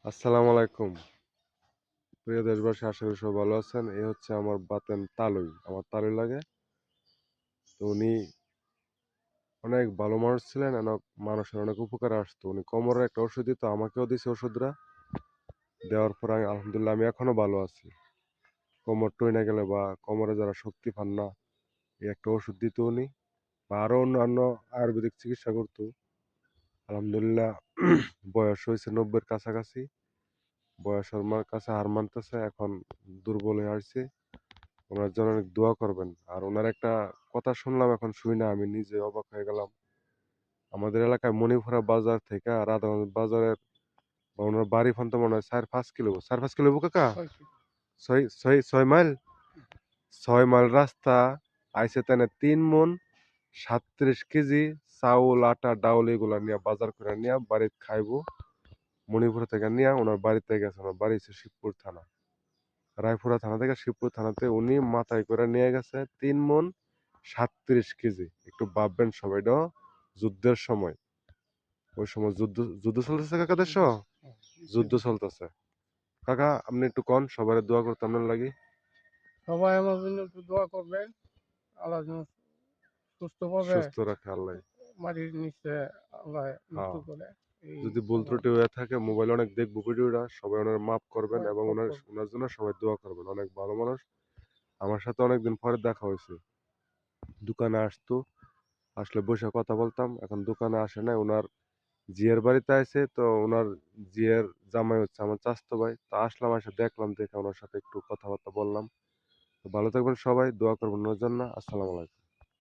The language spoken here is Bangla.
আসসালামু আলাইকুম। প্রিয় দেশবাসী, আশা করি সবাই ভালো আছেন। এই হচ্ছে আমার বাতেন তালুই। আমার তালুই লাগে। তো উনি অনেক ভালো মানুষ ছিলেন, মানুষের অনেক উপকারে আসতো। উনি কোমরের একটা ওষুধ দিত, আমাকেও দিছে ওষুধরা। দেওয়ার পর আমি আলহামদুলিল্লাহ আমি এখনো ভালো আছি। কোমর টইনা গেলে বা কোমরে যারা শক্তি পান না, এই একটা ওষুধ দিত উনি, বা আরো অন্যান্য আয়ুর্বেদিক চিকিৎসা করতো। আলহামদুলিল্লাহ বয়স হয়েছে 90-এর কাছাকাছি। বয়স ওর কাছে হার মানতেছে, এখন দুর্বল হয়ে আসছে। ওনার জন্য অনেক দোয়া করবেন। আর ওনার একটা কথা শুনলাম, এখন শুই না, আমি নিজে অবাক হয়ে গেলাম। আমাদের এলাকায় মণিপুরা বাজার থেকে রাধাগঞ্জ বাজারের বা ওনার বাড়ি ফোন তো মনে হয় 4-5 কিলো, 4-5 কিলো কাকা, 6 মাইল, 6 মাইল রাস্তা আইসে তেনে 3 মণ 37 কেজি চাউল আটা ডাউল এগুলা নিয়ে বাজার করে নিয়ে বাড়িতে খাইবো। মণিপুর থেকে নিয়ে ওনার বাড়িতে গেছে। ওনার বাড়ি হচ্ছে শিবপুর থানা, রায়পুরা থানা থেকে শিবপুর থানাতে উনি মাথায় করে নিয়ে গেছে 3 মণ 37 কেজি। একটু ভাববেন সবাই, যুদ্ধের সময়, ওই সময় যুদ্ধ যুদ্ধ চলতেছে কাকা, দেশ যুদ্ধ চলতেছে। কাকা আপনি একটু কন সবাই দোয়া করতে আপনার লাগি। সবাই আমার জন্য একটু দোয়া করবেন। আল্লাহ যেন সুস্থভাবে সুস্থ রাখে আল্লাহ। মাটির নিচে আল্লাহ হ্যাঁ, মৃত্যু করে এই যদি ভুল আমার ত্রুটি হয়ে থাকে, মোবাইলে অনেক দেখবো ভিডিওটা, সবাই ওনার মাফ করবেন সবাই এবং মাফ ওনার করবেন। ওনার জন্য সবাই দোয়া করবেন। অনেক ভালো মানুষ, আমার সাথে অনেকদিন পরে দেখা হয়েছে। দোকানে আসতো, আসলে বসে কথা বলতাম। এখন দোকানে আসে না, ওনার জিয়ের বাড়িতে আছে। তো ওনার জিয়ের জামাই হচ্ছে আমার চাচাতো ভাই। তো আসলাম, এসে দেখলাম, দেখে ওনার সাথে একটু কথাবার্তা বললাম। তো ভালো থাকবেন সবাই, দোয়া করবেন ওনার জন্য। আসসালামু আলাইকুম।